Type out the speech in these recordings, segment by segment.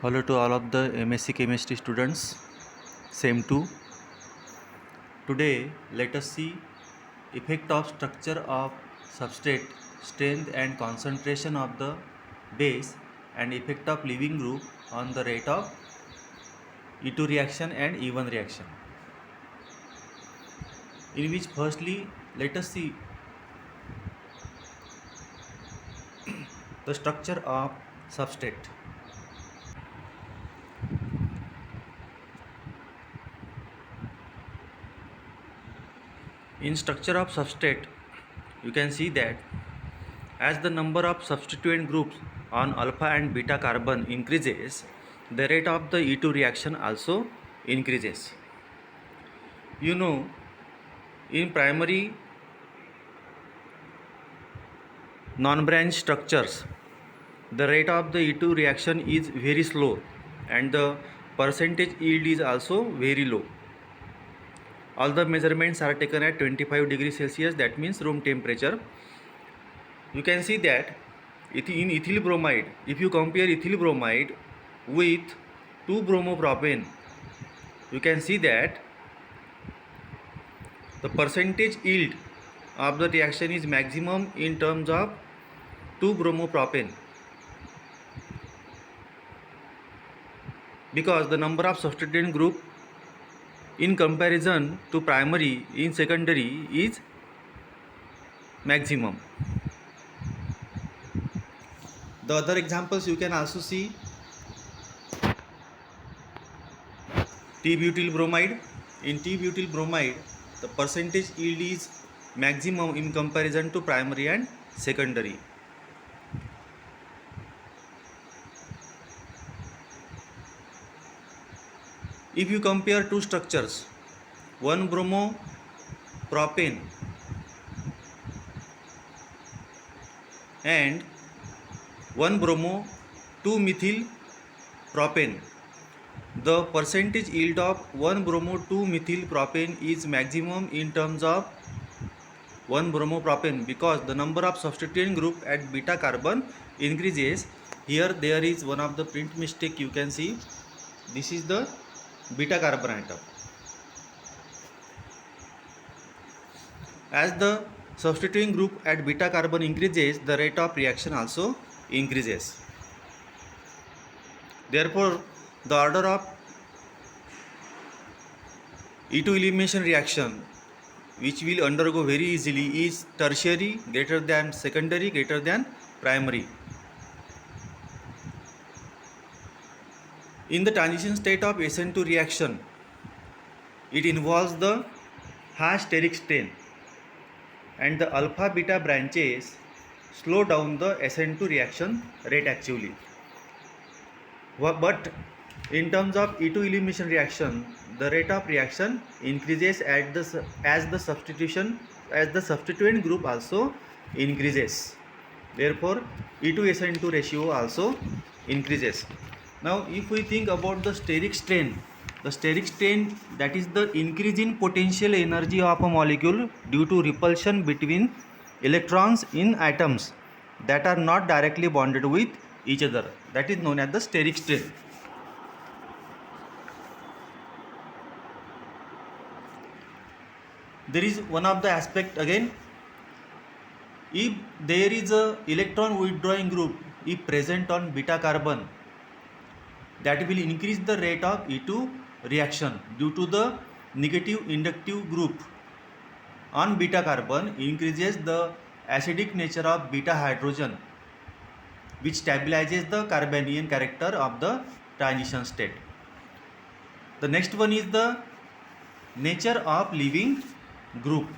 Hello to all of the MSc Chemistry students, same 2. Today let us see effect of structure of substrate, strength and concentration of the base and effect of leaving group on the rate of E2 reaction and E1 reaction. In which firstly let us see the structure of substrate. In structure of substrate, you can see that as the number of substituent groups on alpha and beta carbon increases, the rate of the E2 reaction also increases. You know, in primary non-branch structures, the rate of the E2 reaction is very slow and the percentage yield is also very low. All the measurements are taken at 25 degrees Celsius, that means room temperature. You can see that in ethyl bromide, if you compare ethyl bromide with 2-bromopropane, you can see that the percentage yield of the reaction is maximum in terms of 2-bromopropane, because the number of substituent group in comparison to primary in secondary is maximum. The other examples you can also see T-butyl bromide. In T-butyl bromide, the percentage yield is maximum in comparison to primary and secondary. If you compare two structures, 1-bromopropane and 1-bromo-2-methyl propane, the percentage yield of 1-bromo-2-methyl propane is maximum in terms of 1-bromopropane, because the number of substituent group at beta carbon increases. Here there is one of the print mistake, you can see this is the beta carbon atom. As the substituent group at beta carbon increases, the rate of reaction also increases. Therefore, the order of E2 elimination reaction, which will undergo very easily, is tertiary greater than secondary greater than primary. In the transition state of SN2 reaction, it involves the high steric strain, and the alpha beta branches slow down the SN2 reaction rate actually. But in terms of E2 elimination reaction, the rate of reaction increases as the substituent group also increases. Therefore, E2-SN2 ratio also increases. Now, if we think about the steric strain, that is the increase in potential energy of a molecule due to repulsion between electrons in atoms that are not directly bonded with each other. That is known as the steric strain. There is one of the aspect again. If there is a electron withdrawing group if present on beta carbon, that will increase the rate of E2 reaction due to the negative inductive group on beta carbon increases the acidic nature of beta hydrogen, which stabilizes the Carbanian character of the transition state. The next one is the nature of leaving group.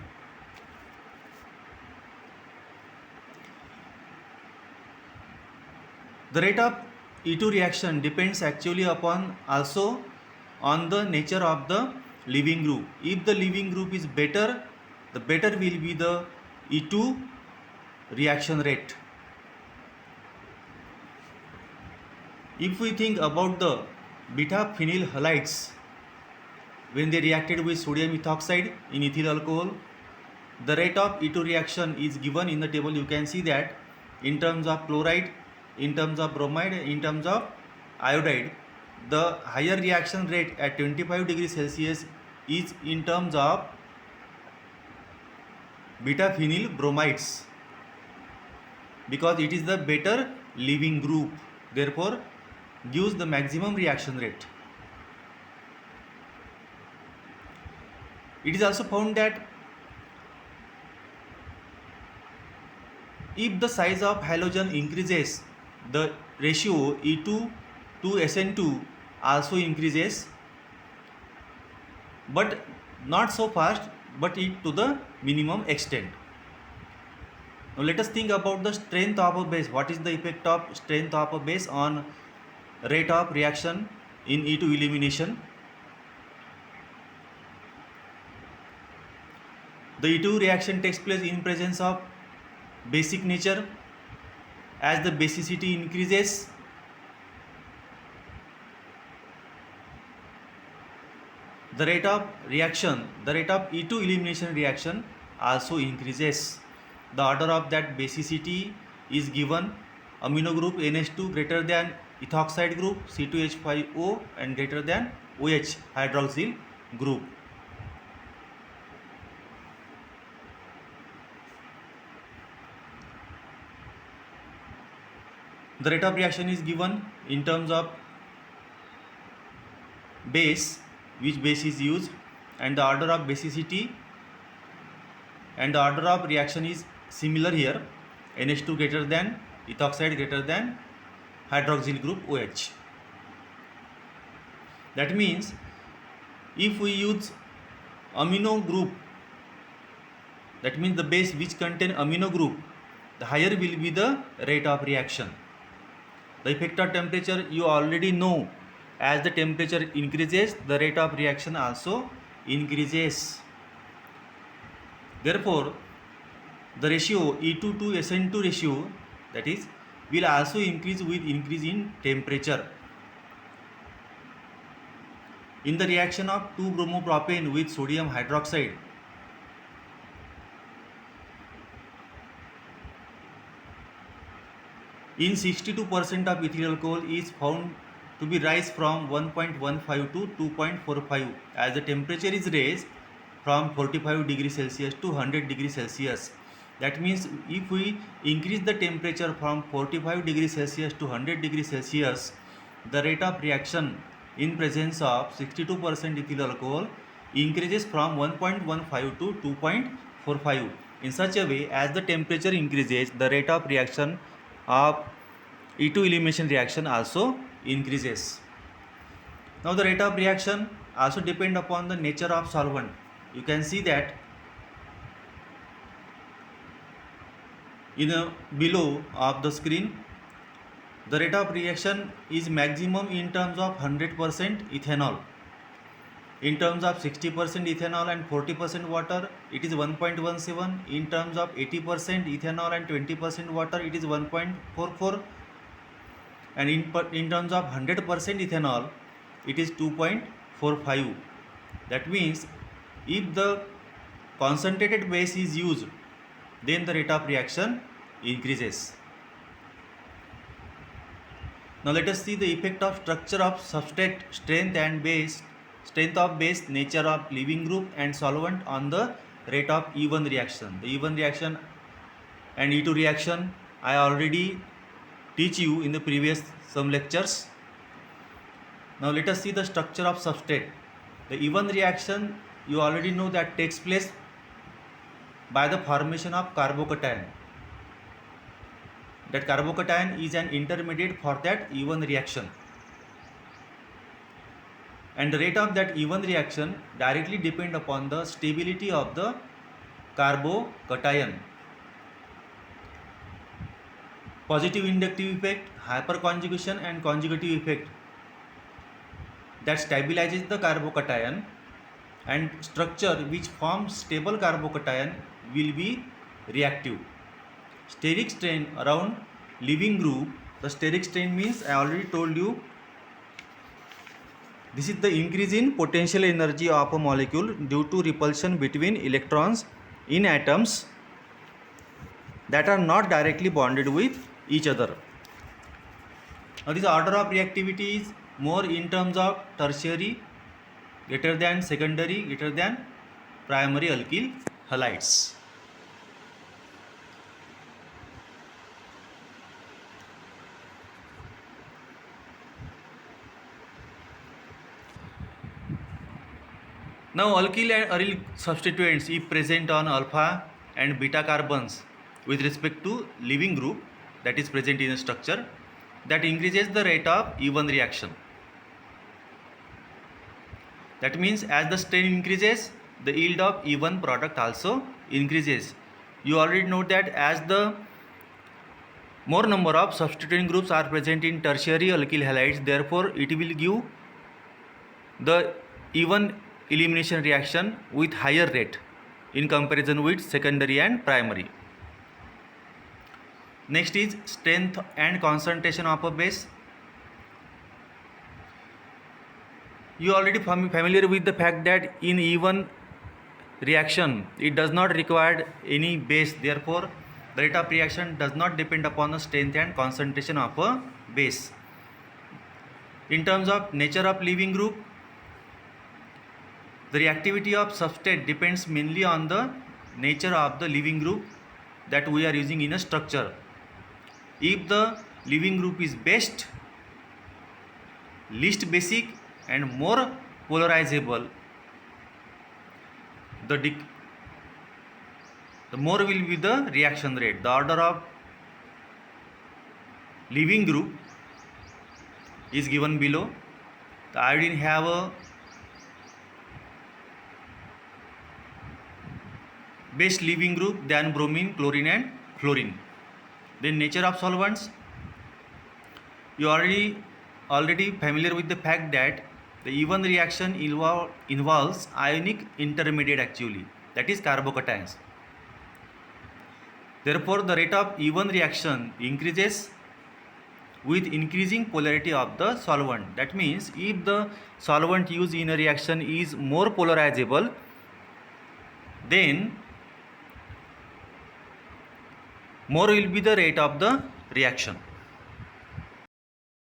The rate of E2 reaction depends actually upon also on the nature of the leaving group. If the leaving group is better, the better will be the E2 reaction rate. If we think about the beta phenyl halides, when they reacted with sodium ethoxide in ethyl alcohol, the rate of E2 reaction is given in the table. You can see that in terms of chloride, in terms of bromide, in terms of iodide, the higher reaction rate at 25 degrees Celsius is in terms of beta phenyl bromides, because it is the better leaving group, therefore gives the maximum reaction rate. It is also found that if the size of halogen increases, the ratio E2 to SN2 also increases, but not so fast, but it to the minimum extent. Now let us think about the strength of a base. What is the effect of strength of a base on rate of reaction in E2 elimination? The E2 reaction takes place in presence of basic nature. As the basicity increases, the rate of E2 elimination reaction also increases. The order of that basicity is given: amino group NH2 greater than ethoxide group C2H5O and greater than OH hydroxyl group. The rate of reaction is given in terms of base, which base is used, and the order of basicity and the order of reaction is similar here: NH2 greater than ethoxide greater than hydroxyl group OH. That means if we use amino group, that means the base which contain amino group, the higher will be the rate of reaction. The effect of temperature you already know. As the temperature increases, the rate of reaction also increases. Therefore, the ratio E2 to SN2 ratio, that is, will also increase with increase in temperature. In the reaction of 2-bromopropane with sodium hydroxide, in 62% of ethyl alcohol is found to be rise from 1.15 to 2.45 as the temperature is raised from 45 degrees Celsius to 100 degrees Celsius. That means if we increase the temperature from 45 degrees Celsius to 100 degrees Celsius, the rate of reaction in presence of 62% ethyl alcohol increases from 1.15 to 2.45. In such a way, as the temperature increases, the rate of reaction of E2 elimination reaction also increases. Now the rate of reaction also depend upon the nature of solvent. You can see that in below of the screen, the rate of reaction is maximum in terms of 100% ethanol. In terms of 60% ethanol and 40% water, it is 1.17. In terms of 80% ethanol and 20% water, it is 1.44. And in terms of 100% ethanol, it is 2.45. That means if the concentrated base is used, then the rate of reaction increases. Now let us see the effect of structure of substrate, strength of base, nature of leaving group and solvent on the rate of E1 reaction. The E1 reaction and E2 reaction I already teach you in the previous some lectures. Now let us see the structure of substrate. The E1 reaction you already know that takes place by the formation of carbocation. That carbocation is an intermediate for that E1 reaction. And the rate of that E1 reaction directly depend upon the stability of the carbocation. Positive inductive effect, hyperconjugation and conjugative effect that stabilizes the carbocation, and structure which forms stable carbocation will be reactive. Steric strain around leaving group. The steric strain means I already told you, this is the increase in potential energy of a molecule due to repulsion between electrons in atoms that are not directly bonded with each other. Now this order of reactivity is more in terms of tertiary greater than secondary greater than primary alkyl halides. Now alkyl and aryl substituents if present on alpha and beta carbons with respect to leaving group that is present in a structure, that increases the rate of E1 reaction. That means as the strain increases, the yield of E1 product also increases. You already know that as the more number of substituent groups are present in tertiary alkyl halides, therefore it will give the E1 elimination reaction with higher rate in comparison with secondary and primary. Next is strength and concentration of a base. You already familiar with the fact that in E1 reaction it does not require any base, therefore the rate of reaction does not depend upon the strength and concentration of a base. In terms of nature of leaving group, the reactivity of substrate depends mainly on the nature of the leaving group that we are using in a structure. If the leaving group is best, least basic and more polarizable, the more will be the reaction rate. The order of leaving group is given below. The iodine have a best leaving group than bromine, chlorine and fluorine. Then nature of solvents, you already familiar with the fact that the E1 reaction involves ionic intermediate actually, that is carbocations. Therefore the rate of E1 reaction increases with increasing polarity of the solvent. That means if the solvent used in a reaction is more polarizable, then more will be the rate of the reaction.